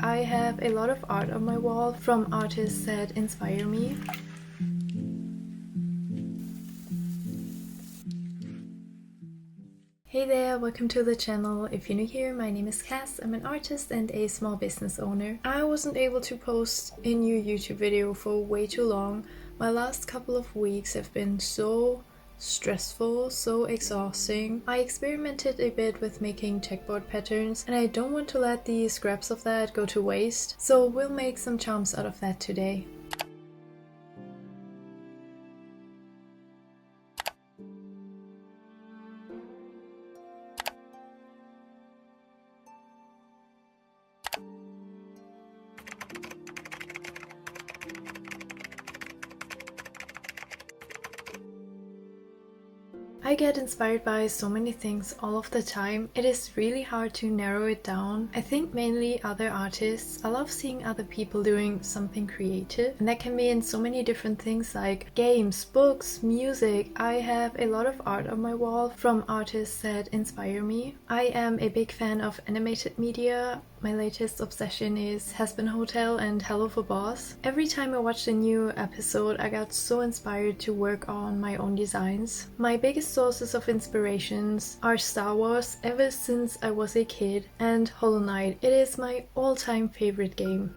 I have a lot of art on my wall from artists that inspire me. Hey there, welcome to the channel. If you're new here, my name is Cass. I'm an artist and a small business owner. I wasn't able to post a new YouTube video for way too long. My last couple of weeks have been so stressful, so exhausting. I experimented a bit with making checkboard patterns and I don't want to let the scraps of that go to waste, so we'll make some charms out of that today. I get inspired by so many things all of the time. It is really hard to narrow it down. I think mainly other artists. I love seeing other people doing something creative, and that can be in so many different things like games, books, music. I have a lot of art on my wall from artists that inspire me. I am a big fan of animated media. My latest obsession is Has-Been Hotel and Hello for Boss. Every time I watched a new episode, I got so inspired to work on my own designs. My biggest sources of inspirations are Star Wars ever since I was a kid, and Hollow Knight. It is my all-time favorite game.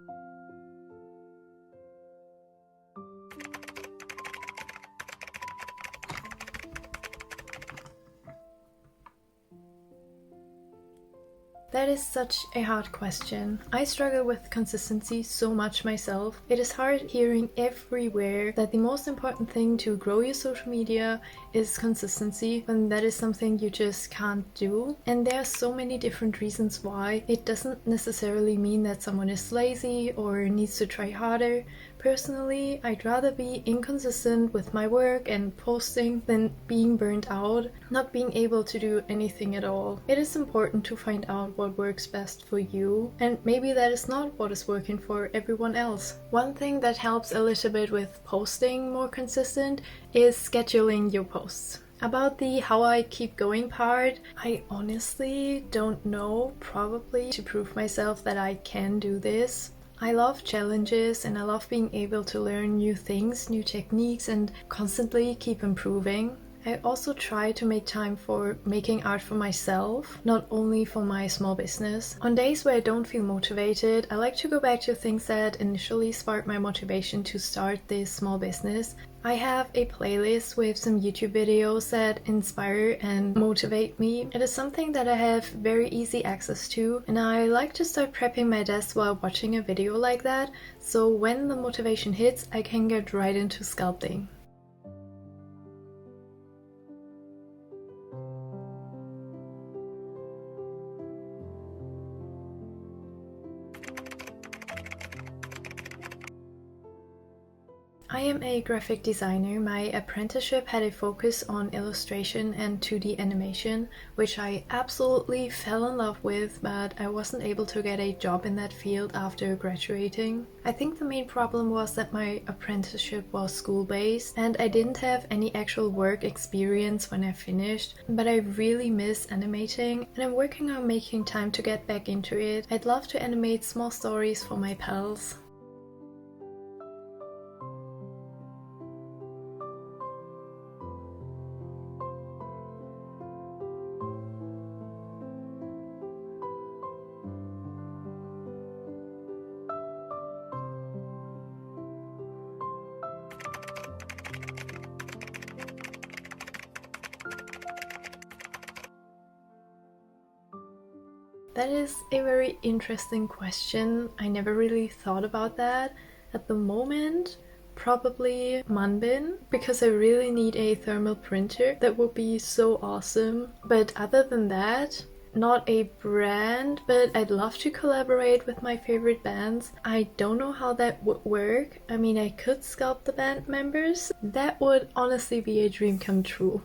That is such a hard question. I struggle with consistency so much myself. It is hard hearing everywhere that the most important thing to grow your social media is consistency, when that is something you just can't do. And there are so many different reasons why. It doesn't necessarily mean that someone is lazy or needs to try harder. Personally, I'd rather be inconsistent with my work and posting than being burnt out, not being able to do anything at all. It is important to find out what works best for you, and maybe that is not what is working for everyone else. One thing that helps a little bit with posting more consistent is scheduling your posts. About the how I keep going part, I honestly don't know. Probably to prove myself that I can do this. I love challenges and I love being able to learn new things, new techniques, and constantly keep improving. I also try to make time for making art for myself, not only for my small business. On days where I don't feel motivated, I like to go back to things that initially sparked my motivation to start this small business. I have a playlist with some YouTube videos that inspire and motivate me. It is something that I have very easy access to, and I like to start prepping my desk while watching a video like that, so when the motivation hits, I can get right into sculpting. I am a graphic designer. My apprenticeship had a focus on illustration and 2D animation, which I absolutely fell in love with, but I wasn't able to get a job in that field after graduating. I think the main problem was that my apprenticeship was school-based and I didn't have any actual work experience when I finished, but I really miss animating and I'm working on making time to get back into it. I'd love to animate small stories for my pals. That is a very interesting question. I never really thought about that. At the moment, probably Manbin, because I really need a thermal printer. That would be so awesome. But other than that, not a brand, but I'd love to collaborate with my favorite bands. I don't know how that would work. I mean, I could sculpt the band members. That would honestly be a dream come true.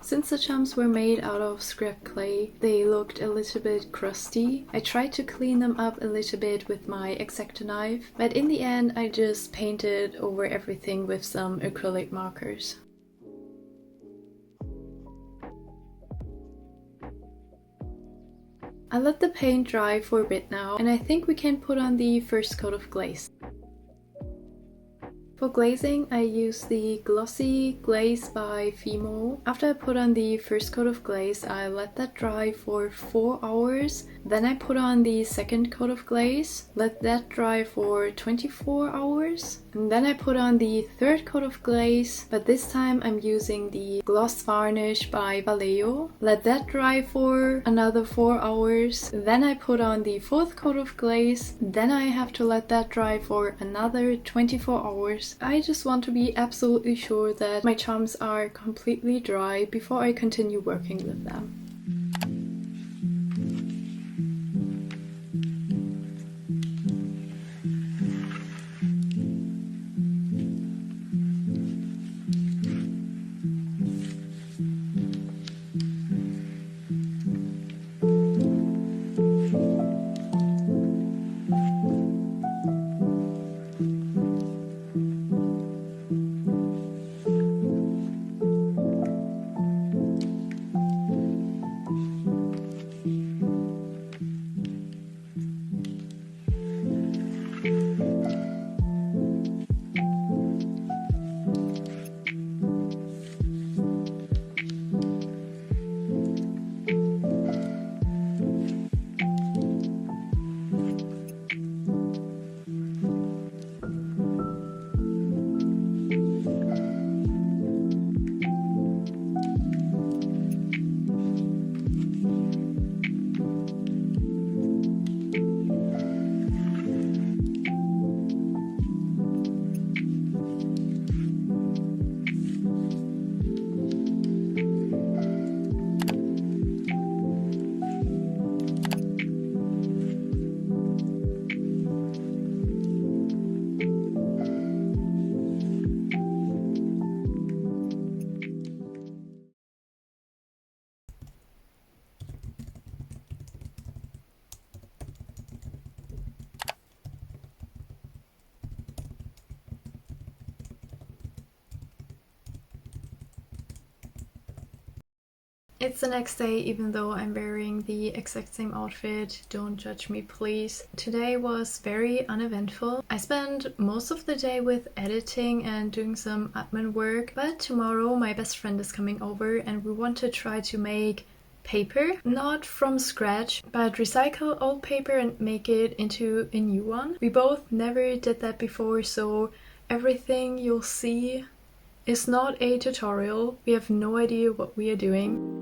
Since the jumps were made out of scrap clay, they looked a little bit crusty. I tried to clean them up a little bit with my X-Acto knife, but in the end I just painted over everything with some acrylic markers. I let the paint dry for a bit now, and I think we can put on the first coat of glaze. For glazing, I use the glossy glaze by Smol. After I put on the first coat of glaze, I let that dry for 4 hours. Then I put on the second coat of glaze, let that dry for 24 hours. And then I put on the third coat of glaze, but this time I'm using the gloss varnish by Vallejo. Let that dry for another 4 hours. Then I put on the fourth coat of glaze. Then I have to let that dry for another 24 hours. I just want to be absolutely sure that my charms are completely dry before I continue working with them. It's the next day, even though I'm wearing the exact same outfit. Don't judge me, please. Today was very uneventful. I spent most of the day with editing and doing some admin work, but tomorrow my best friend is coming over and we want to try to make paper, not from scratch, but recycle old paper and make it into a new one. We both never did that before, so everything you'll see is not a tutorial. We have no idea what we are doing.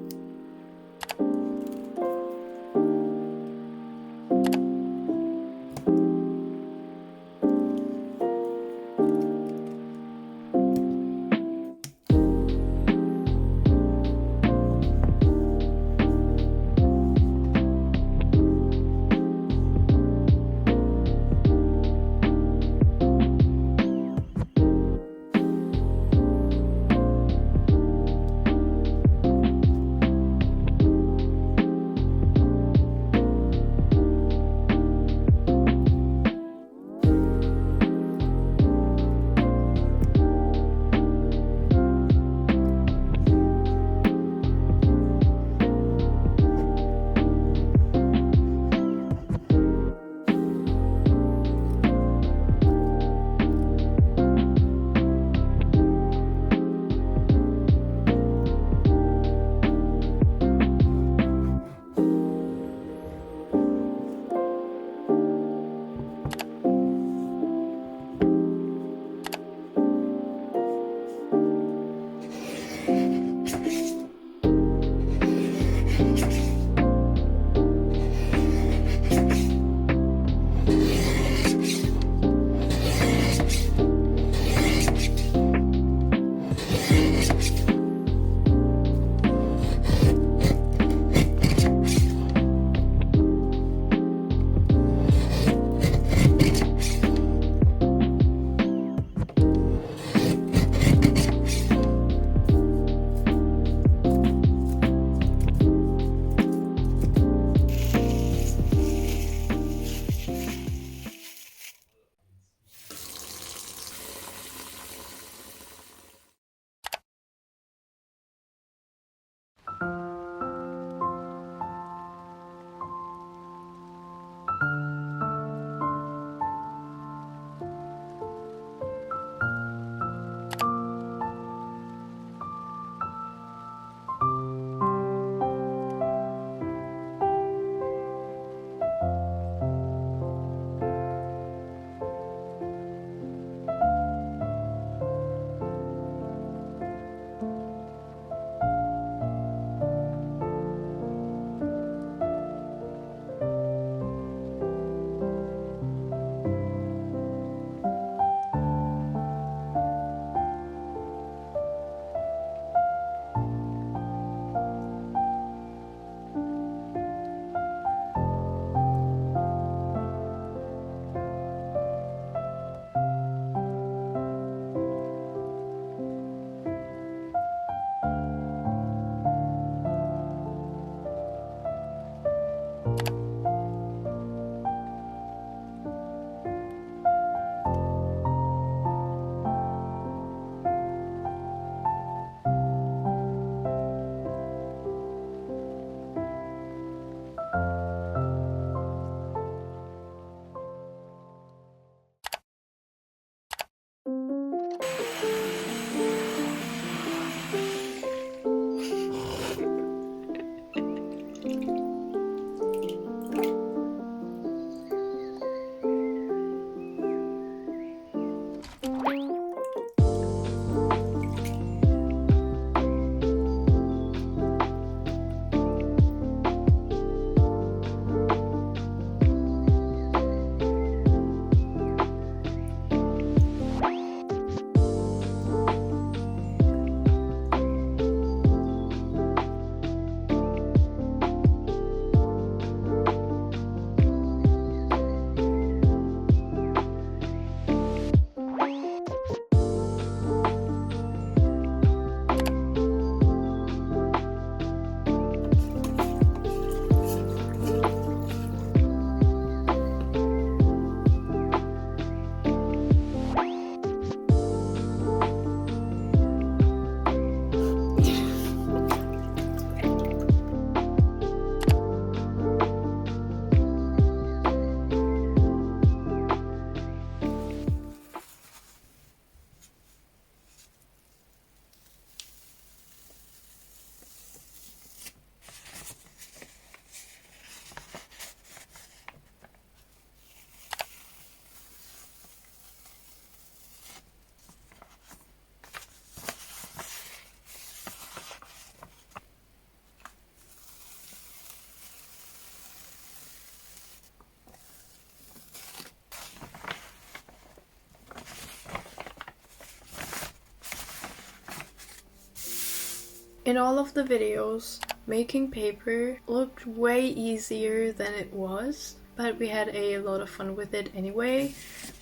In all of the videos, making paper looked way easier than it was, but we had a lot of fun with it anyway,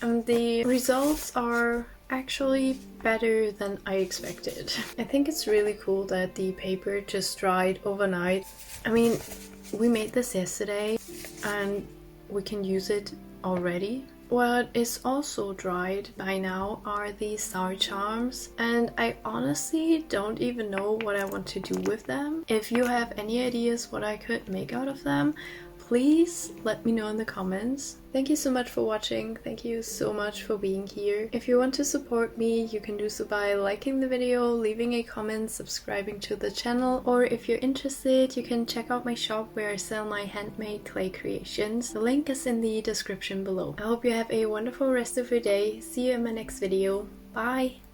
and the results are actually better than I expected. I think it's really cool that the paper just dried overnight. I mean, we made this yesterday and we can use it already. What is also dried by now are the star charms, and I honestly don't even know what I want to do with them. If you have any ideas what I could make out of them, please let me know in the comments. Thank you so much for watching. Thank you so much for being here. If you want to support me, you can do so by liking the video, leaving a comment, subscribing to the channel, or if you're interested, you can check out my shop where I sell my handmade clay creations. The link is in the description below. I hope you have a wonderful rest of your day. See you in my next video. Bye!